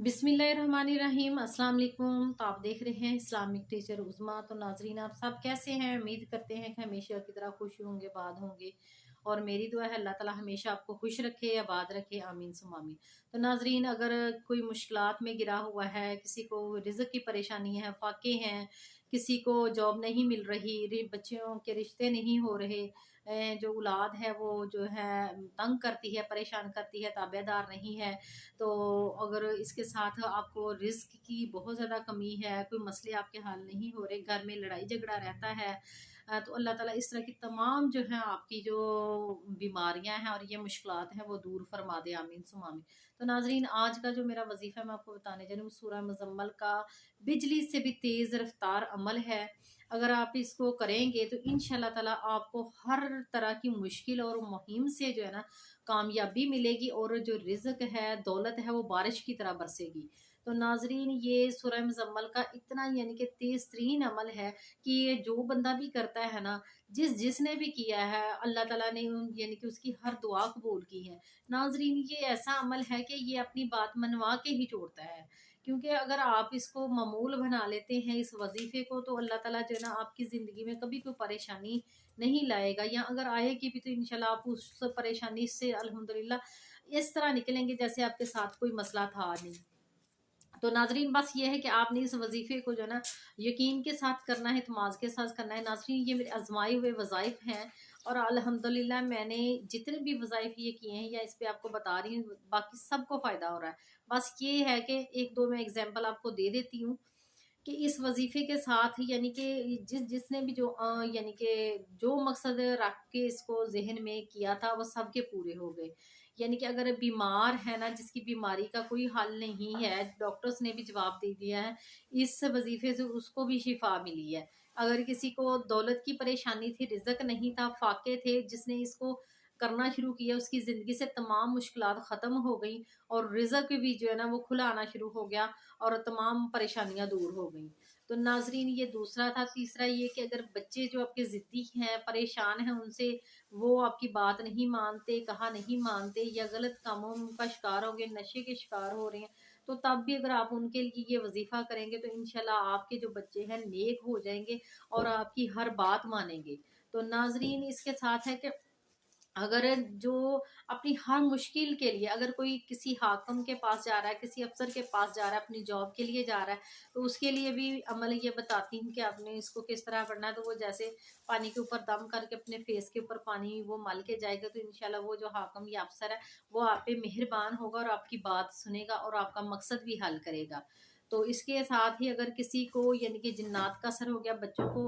बिस्मिल्लाहिर्रहमानिर्रहीम। अस्सलाम वालेकुम। तो आप देख रहे हैं इस्लामिक टीचर उज़्मा। तो नाजरीन, आप सब कैसे हैं? उम्मीद करते हैं कि हमेशा की तरह खुश होंगे, आबाद होंगे, और मेरी दुआ है अल्लाह ताला हमेशा आपको खुश रखे, आबाद रखे, आमीन सुम आमीन। तो नाजरीन, अगर कोई मुश्किलात में गिरा हुआ है, किसी को रिज़्क़ की परेशानी है, फाके हैं, किसी को जॉब नहीं मिल रही, बच्चों के रिश्ते नहीं हो रहे, जो औलाद है वो जो है तंग करती है, परेशान करती है, ताबेदार नहीं है, तो अगर इसके साथ आपको रिस्क की बहुत ज़्यादा कमी है, कोई मसले आपके हल नहीं हो रहे, घर में लड़ाई झगड़ा रहता है, तो अल्लाह ताला इस तरह की तमाम जो है आपकी जो बीमारियां हैं और ये मुश्किलात हैं वो दूर फरमा दे, आमीन सुम आमीन। तो नाजरीन, आज का जो मेरा वजीफ़ा है मैं आपको बताने जा रही हूँ, सूरह मुज़म्मल का बिजली से भी तेज़ रफ्तार अमल है। अगर आप इसको करेंगे तो इंशाल्लाह ताला आपको हर तरह की मुश्किल और मुहिम से जो है ना कामयाबी मिलेगी, और जो रिज़्क है, दौलत है, वो बारिश की तरह बरसेगी। तो नाज़रीन, ये सूरह मुज़म्मल का इतना यानी कि तेज़ तरीन अमल है कि ये जो बंदा भी करता है ना, जिसने भी किया है, अल्लाह ताला ने यानी कि उसकी हर दुआ कबूल की है। नाज़रीन, ये ऐसा अमल है कि ये अपनी बात मनवा के ही छोड़ता है, क्योंकि अगर आप इसको मामूल बना लेते हैं इस वजीफे को, तो अल्लाह ताला जो है ना आपकी ज़िंदगी में कभी कोई परेशानी नहीं लाएगा, या अगर आएगी भी तो इंशाल्लाह आप उस परेशानी से अल्हम्दुलिल्लाह इस तरह निकलेंगे जैसे आपके साथ कोई मसला था नहीं। तो नाजरीन, बस ये है कि आपने इस वजीफे को जो है ना यकीन के साथ करना है, तमाज के साथ करना है। नाजरीन, ये मेरे आजमाए हुए वज़ाइफ हैं, और अल्हम्दुलिल्लाह मैंने जितने भी वज़ाइफ ये किए हैं या इस पे आपको बता रही हूँ, बाकी सबको फ़ायदा हो रहा है। बस ये है कि एक दो मैं एग्जांपल आपको दे देती हूँ कि इस वजीफे के साथ ही यानी कि जिसने भी जो यानी कि जो मकसद रख के इसको जहन में किया था वो सबके पूरे हो गए। यानी कि अगर बीमार है ना, जिसकी बीमारी का कोई हल नहीं है, डॉक्टर्स ने भी जवाब दे दिया है, इस वजीफे से उसको भी शिफा मिली है। अगर किसी को दौलत की परेशानी थी, रिजक नहीं था, फाके थे, जिसने इसको करना शुरू किया उसकी ज़िंदगी से तमाम मुश्किलात ख़त्म हो गई, और रिज़्क भी जो है ना वो खुला आना शुरू हो गया, और तमाम परेशानियां दूर हो गई। तो नाजरीन, ये दूसरा था। तीसरा ये कि अगर बच्चे जो आपके ज़िद्दी हैं, परेशान हैं, उनसे वो आपकी बात नहीं मानते, कहा नहीं मानते, या गलत कामों का शिकार हो गए, नशे के शिकार हो रहे हैं, तो तब भी अगर आप उनके लिए ये वजीफा करेंगे तो इंशाल्लाह आपके जो बच्चे हैं नेक हो जाएंगे और आपकी हर बात मानेंगे। तो नाजरीन, इसके साथ है कि अगर जो अपनी हर मुश्किल के लिए अगर कोई किसी हाकिम के पास जा रहा है, किसी अफसर के पास जा रहा है, अपनी जॉब के लिए जा रहा है, तो उसके लिए भी अमल ये बताती हूँ कि आपने इसको किस तरह पढ़ना है। तो वो जैसे पानी के ऊपर दम करके अपने फेस के ऊपर पानी वो मल के जाएगा, तो इंशाल्लाह वो जो हाकिम या अफसर है वो आप पे मेहरबान होगा और आपकी बात सुनेगा और आपका मकसद भी हल करेगा। तो इसके साथ ही अगर किसी को यानी कि जिन्नात का असर हो गया, बच्चों को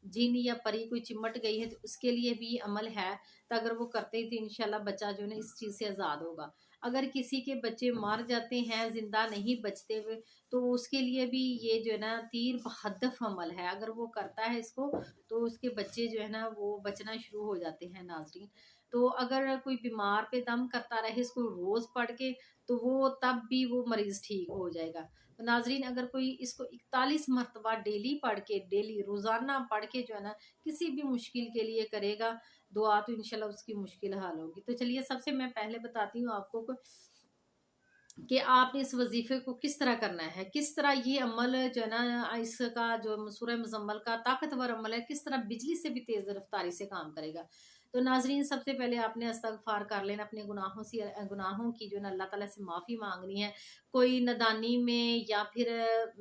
जिन या परी कोई चिमट गई है, तो उसके लिए भी अमल है। तो अगर वो करते हैं तो इंशाल्लाह बच्चा जो है ना इस चीज़ से आज़ाद होगा। अगर किसी के बच्चे मर जाते हैं, ज़िंदा नहीं बचते हुए, तो उसके लिए भी ये जो है ना तीर बहदफ अमल है। अगर वो करता है इसको तो उसके बच्चे जो है ना वो बचना शुरू हो जाते हैं, नाज़रीन। तो अगर कोई बीमार पे दम करता रहे इसको रोज़ पढ़ के, तो वो तब भी वो मरीज़ ठीक हो जाएगा। तो नाज़रीन, अगर कोई इसको 41 मरतबा डेली पढ़ के, डेली रोज़ाना पढ़ के जो है ना किसी भी मुश्किल के लिए करेगा दुआ, तो इंशाल्लाह उसकी मुश्किल हल होगी। तो चलिए, सबसे मैं पहले बताती हूँ आपको कि आपने इस वजीफे को किस तरह करना है, किस तरह ये अमल जो है ना इसका जो सूरह मुज़म्मल का ताकतवर अमल है, किस तरह बिजली से भी तेज रफ्तारी से काम करेगा। तो नाजरीन, सबसे पहले आपने इस्तगफार कर लेना, अपने गुनाहों से, गुनाहों की जो है ना अल्लाह ताला से माफ़ी मांगनी है। कोई नदानी में या फिर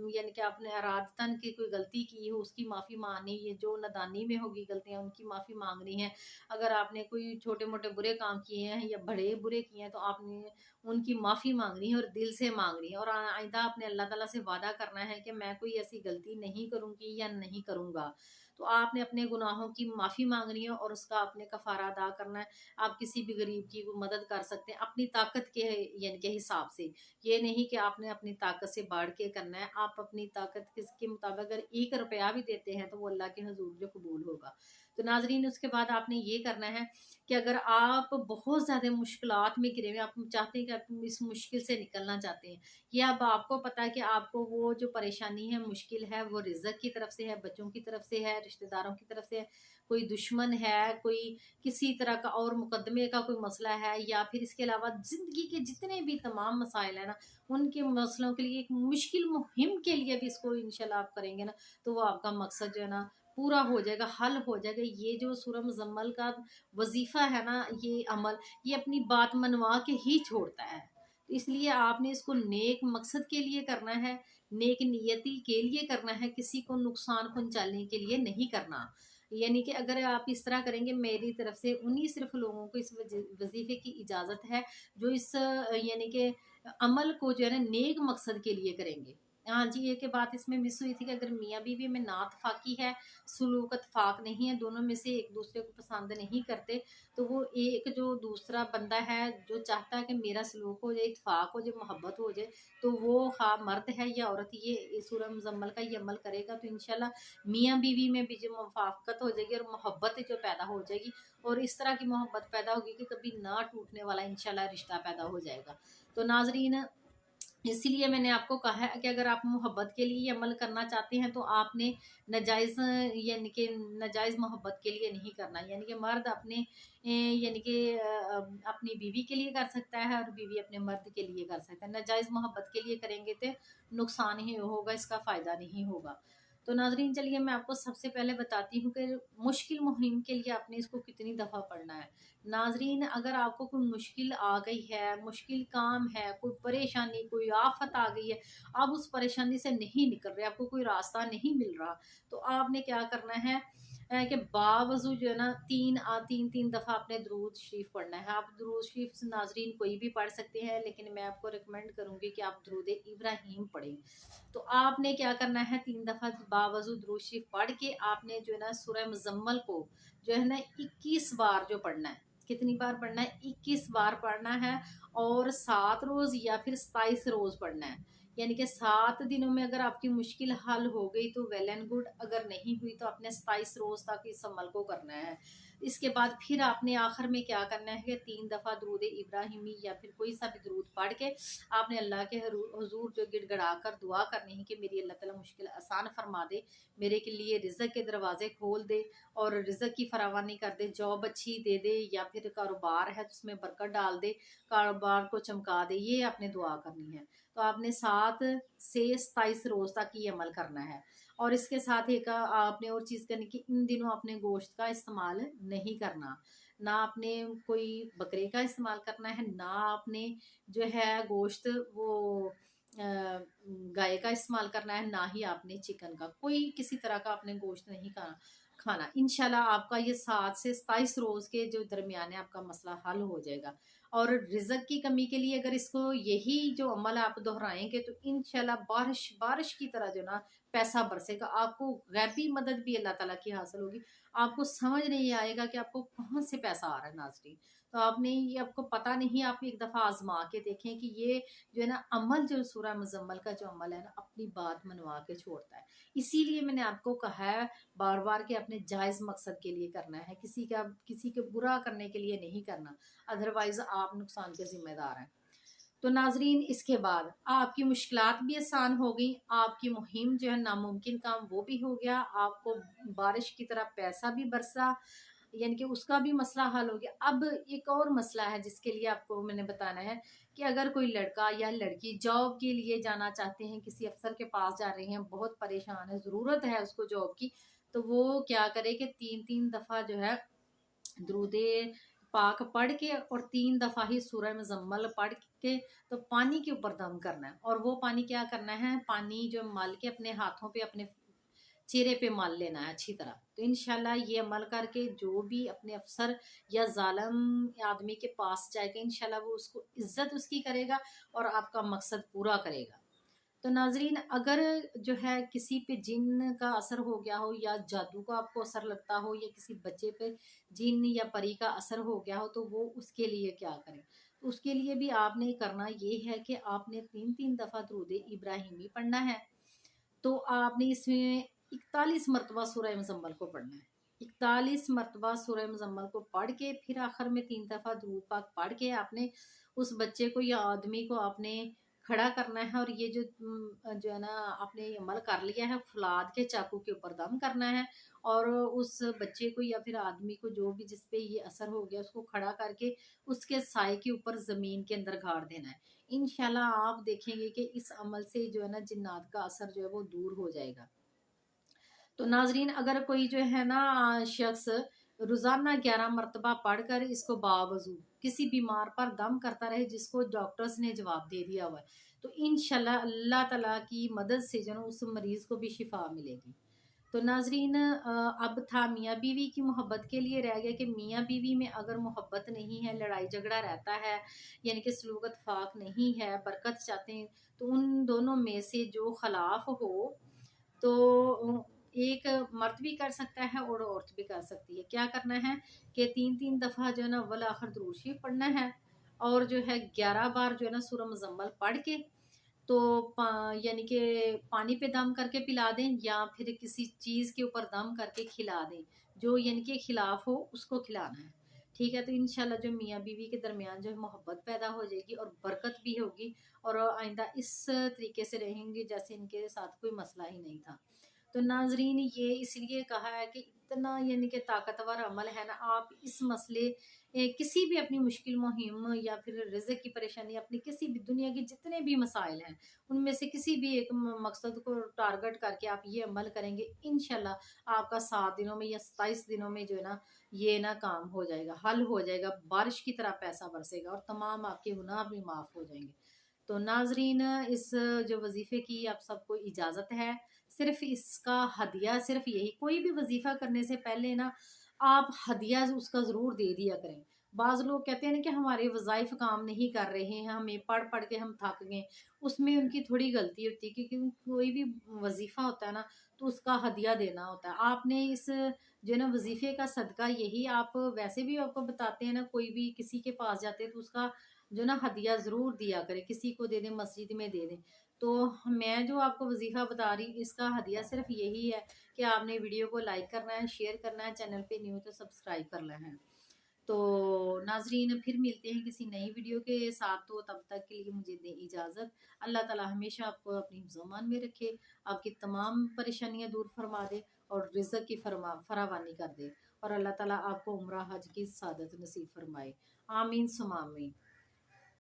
यानी कि आपने अरादतन की कोई गलती की हो उसकी माफ़ी मांगनी है, जो नदानी में होगी गलतियाँ उनकी माफ़ी मांगनी है। अगर आपने कोई छोटे मोटे बुरे काम किए हैं या बड़े बुरे किए हैं, तो आपने उनकी माफ़ी मांगनी है और दिल से मांगनी है, और आइंदा अपने अल्लाह ताला से वादा करना है कि मैं कोई ऐसी गलती नहीं करूंगी या नहीं करूंगा। तो आपने अपने गुनाहों की माफ़ी मांगनी है और उसका अपने कफारा अदा करना है। आप किसी भी गरीब की वो मदद कर सकते हैं अपनी ताकत के यानी के हिसाब से। ये नहीं कि आपने अपनी ताकत से बढ़ के करना है। आप अपनी ताकत के मुताबिक अगर 1 रुपया भी देते हैं तो वो अल्लाह के हजूर जो कबूल होगा। तो नाजरीन, उसके बाद आपने ये करना है कि अगर आप बहुत ज़्यादा मुश्किलात में घिरे हुए, आप चाहते हैं कि आप इस मुश्किल से निकलना चाहते हैं, या अब आपको पता है कि आपको वो जो परेशानी है, मुश्किल है, वो रिज़्क की तरफ से है, बच्चों की तरफ से है, रिश्तेदारों की तरफ से है, कोई दुश्मन है, कोई किसी तरह का और मुकदमे का कोई मसला है, या फिर इसके अलावा ज़िंदगी के जितने भी तमाम मसाइल हैं ना, उनके मसलों के लिए एक मुश्किल मुहिम के लिए भी इसको इंशाल्लाह आप करेंगे ना, तो वो आपका मकसद जो है ना पूरा हो जाएगा, हल हो जाएगा। ये जो सूरह मुज़म्मल का वजीफ़ा है ना, ये अमल, ये अपनी बात मनवा के ही छोड़ता है। तो इसलिए आपने इसको नेक मकसद के लिए करना है, नेक नियति के लिए करना है, किसी को नुकसान पहुंचाने के लिए नहीं करना। यानी कि अगर आप इस तरह करेंगे, मेरी तरफ से उन्हीं सिर्फ लोगों को इस वजीफे की इजाज़त है जो इस यानी कि अमल को जो है ना नेक मकसद के लिए करेंगे। हाँ जी, एक बात इसमें मिस हुई थी कि अगर मियाँ बीवी में नातफाकी है, सुलूक इत्फाक नहीं है, दोनों में से एक दूसरे को पसंद नहीं करते, तो वो एक जो दूसरा बंदा है जो चाहता है कि मेरा सलूक हो जाए, इत्फाक हो जाए, मोहब्बत हो जाए, तो वो हाँ मर्द है या औरत ये सूरह मुज़म्मल का ये अमल करेगा, तो इंशाल्लाह मियाँ बीवी में भी जो मुफाकत हो जाएगी और मोहब्बत जो पैदा हो जाएगी, और इस तरह की मोहब्बत पैदा होगी कि कभी ना टूटने वाला इंशाल्लाह रिश्ता पैदा हो जाएगा। तो नाजरीन, इसीलिए मैंने आपको कहा है कि अगर आप मोहब्बत के लिए ये अमल करना चाहते हैं तो आपने नजायज़ यानी कि नजायज़ मोहब्बत के लिए नहीं करना। यानी कि मर्द अपने यानी कि अपनी बीवी के लिए कर सकता है और बीवी अपने मर्द के लिए कर सकता है। नजायज़ मोहब्बत के लिए करेंगे तो नुकसान ही होगा, इसका फ़ायदा नहीं होगा। तो नाजरीन, चलिए मैं आपको सबसे पहले बताती हूँ कि मुश्किल मुहिम के लिए आपने इसको कितनी दफ़ा पढ़ना है। नाजरीन, अगर आपको कोई मुश्किल आ गई है, मुश्किल काम है, कोई परेशानी, कोई आफत आ गई है, आप उस परेशानी से नहीं निकल रहे, आपको कोई रास्ता नहीं मिल रहा, तो आपने क्या करना है कि बावजू जो है ना तीन तीन दफ़ा आपने दरूद शरीफ पढ़ना है। आप दरूद शरीफ नाजरीन कोई भी पढ़ सकते हैं, लेकिन मैं आपको रिकमेंड करूँगी कि आप दरूद इब्राहिम पढ़ें। तो आपने क्या करना है, 3 दफ़ा बावजू दरूद शरीफ पढ़ के आपने जो है ना सूरह मुज़म्मल को जो है ना 21 बार जो पढ़ना है। कितनी बार पढ़ना है? 21 बार पढ़ना है, और 7 रोज़ या फिर 27 रोज़ पढ़ना है। यानी कि 7 दिनों में अगर आपकी मुश्किल हल हो गई तो वेल एंड गुड, अगर नहीं हुई तो आपने 27 रोज़ तक इस अमल को करना है। इसके बाद फिर आपने आखिर में क्या करना है कि 3 दफ़ा दरूद इब्राहिमी या फिर कोई सा भी दरूद पढ़ के आपने अल्लाह के हुजूर जो गिड़गड़ा कर दुआ करनी है कि मेरी अल्लाह ताला मुश्किल आसान फरमा दे, मेरे के लिए रिज़्क के दरवाजे खोल दे और रिज़्क की फरावानी कर दे, जॉब अच्छी दे दे, या फिर कारोबार है तो उसमें बरकत डाल दे, कारोबार को चमका दे, ये आपने दुआ करनी है। तो आपने 7 से 27 रोज़ तक ये अमल करना है। और इसके साथ एक आपने और चीज़ करनी कि इन दिनों अपने गोश्त का इस्तेमाल नहीं करना, ना आपने कोई बकरे का इस्तेमाल करना है, ना आपने जो है गोश्त वो गाय का इस्तेमाल करना है, ना ही आपने चिकन का, कोई किसी तरह का आपने गोश्त नहीं खाना। इंशाल्लाह आपका ये 7 से 27 रोज़ के जो दरमियान है आपका मसला हल हो जाएगा। और रिज़्क की कमी के लिए अगर इसको यही जो अमल आप दोहराएंगे तो इंशाल्लाह बारिश बारिश की तरह जो ना पैसा बरसेगा, आपको गैबी मदद भी अल्लाह ताला की हासिल होगी। आपको समझ नहीं आएगा कि आपको कहाँ से पैसा आ रहा है नाज़रीन। तो आपने ये आपको पता नहीं, आप एक दफ़ा आजमा के देखें कि ये जो है ना अमल, जो सूरह मुज़म्मल का जो अमल है ना, अपनी बात मनवा के छोड़ता है। इसीलिए मैंने आपको कहा है बार बार कि अपने जायज़ मकसद के लिए करना है, किसी के बुरा करने के लिए नहीं करना, अदरवाइज आप नुकसान के जिम्मेदार हैं। तो नाजरीन, इसके बाद आपकी मुश्किलात भी आसान हो गई, आपकी मुहिम जो है नामुमकिन काम वो भी हो गया, आपको बारिश की तरह पैसा भी बरसा, यानी कि उसका भी मसला हल हो गया। अब एक और मसला है जिसके लिए आपको मैंने बताना है कि अगर कोई लड़का या लड़की जॉब के लिए जाना चाहते हैं, किसी अफसर के पास जा रहे हैं, बहुत परेशान है, ज़रूरत है उसको जॉब की, तो वो क्या करे कि 3 दफ़ा जो है दरूदे पाक पढ़ के और 3 दफ़ा ही सूरह मुज़म्मल पढ़ के तो पानी के ऊपर दम करना है। और वो पानी क्या करना है, पानी जो मल के अपने हाथों पे, अपने चेहरे पे मल लेना है अच्छी तरह। तो इंशाल्लाह ये अमल करके जो भी अपने अफसर या जालिम आदमी के पास जाएगा, इंशाल्लाह वो उसको इज्जत उसकी करेगा और आपका मकसद पूरा करेगा। तो नाजरीन, अगर जो है किसी पे जिन का असर हो गया हो, या जादू का आपको असर लगता हो, या किसी बच्चे पे जिन या परी का असर हो गया हो, तो वो उसके लिए क्या करें। तो उसके लिए भी आपने करना ये है कि आपने 3 दफ़ा दरूद इब्राहिमी पढ़ना है। तो आपने इसमें 41 मरतबा सूरह मुज़म्मल को पढ़ना है। 41 मरतबा सूरह मुज़म्मल को पढ़ के फिर आखिर में 3 दफ़ा दरूद पाक पढ़ के आपने उस बच्चे को या आदमी को आपने खड़ा करना है, और ये जो है ना आपने अमल कर लिया है, फौलाद के चाकू के ऊपर दम करना है, और उस बच्चे को या फिर आदमी को जो भी जिस पे ये असर हो गया उसको खड़ा करके उसके साए के ऊपर ज़मीन के अंदर गाड़ देना है। इंशाल्लाह आप देखेंगे कि इस अमल से जो है ना जिन्नात का असर जो है वो दूर हो जाएगा। तो नाजरीन, अगर कोई जो है ना शख्स रोजाना 11 मरतबा पढ़कर इसको बावजू किसी बीमार पर दम करता रहे जिसको डॉक्टर्स ने जवाब दे दिया हुआ है, तो इंशाल्लाह अल्लाह ताला की मदद से जो है उस मरीज को भी शिफा मिलेगी। तो नाजरीन, अब था मियाँ बीवी की मोहब्बत के लिए रह गया कि मियाँ बीवी में अगर मोहब्बत नहीं है, लड़ाई झगड़ा रहता है, यानी कि सलूक इत्तफाक नहीं है, बरकत चाहते हैं, तो उन दोनों में से जो खिलाफ हो तो एक मर्द भी कर सकता है और औरत भी कर सकती है। क्या करना है कि 3-3 दफ़ा जो है ना अव्वल आखिर दुरूद शरीफ पढ़ना है, और जो है 11 बार जो है ना सूरह मुज़म्मल पढ़ के तो यानी कि पानी पे दम करके पिला दें, या फिर किसी चीज़ के ऊपर दम करके खिला दें, जो यानी कि खिलाफ हो उसको खिलाना है। ठीक है, तो इंशाल्लाह जो मियाँ बीवी के दरमियान जो है मोहब्बत पैदा हो जाएगी और बरकत भी होगी, और आइंदा इस तरीके से रहेंगे जैसे इनके साथ कोई मसला ही नहीं था। तो नाजरीन, ये इसलिए कहा है कि इतना यानी कि ताकतवर अमल है ना, आप इस मसले किसी भी अपनी मुश्किल मुहिम या फिर रिज़्क की परेशानी, अपनी किसी भी दुनिया के जितने भी मसाइल हैं उनमें से किसी भी एक मकसद को टारगेट करके आप ये अमल करेंगे, इंशाल्लाह आपका 7 दिनों में या 27 दिनों में जो है ना ये ना काम हो जाएगा, हल हो जाएगा, बारिश की तरह पैसा बरसेगा और तमाम आपके गुनाह भी माफ़ हो जाएंगे। तो नाजरीन, इस जो वजीफे की आप सबको इजाज़त है, सिर्फ इसका हदिया सिर्फ यही, कोई भी वजीफा करने से पहले ना आप हदिया उसका ज़रूर दे दिया करें। बाज़ लोग कहते हैं ना कि हमारे वज़ाइफ काम नहीं कर रहे हैं, हमें पढ़ पढ़ के हम थक गए, उसमें उनकी थोड़ी गलती होती है, क्योंकि कोई भी वजीफा होता है ना तो उसका हदिया देना होता है। आपने इस जो है ना वजीफे का सदका, यही आप वैसे भी आपको बताते हैं ना, कोई भी किसी के पास जाते हैं तो उसका जो ना हदिया ज़रूर दिया करें, किसी को दे दें, मस्जिद में दे दें। तो मैं जो आपको वजीफ़ा बता रही इसका हदिया सिर्फ यही है कि आपने वीडियो को लाइक करना है, शेयर करना है, चैनल पे न्यू तो सब्सक्राइब करना है। तो नाजरीन, फिर मिलते हैं किसी नई वीडियो के साथ, तो तब तक के लिए मुझे दें इजाज़त। अल्लाह ताला हमेशा आपको अपनी ज़ुबान में रखे, आपकी तमाम परेशानियां दूर फरमा दे और रिज़्क की फरावानी कर दे, और अल्लाह ताला आपको उम्रा हज की सादत नसीब फरमाए। आमीन सुम आमीन।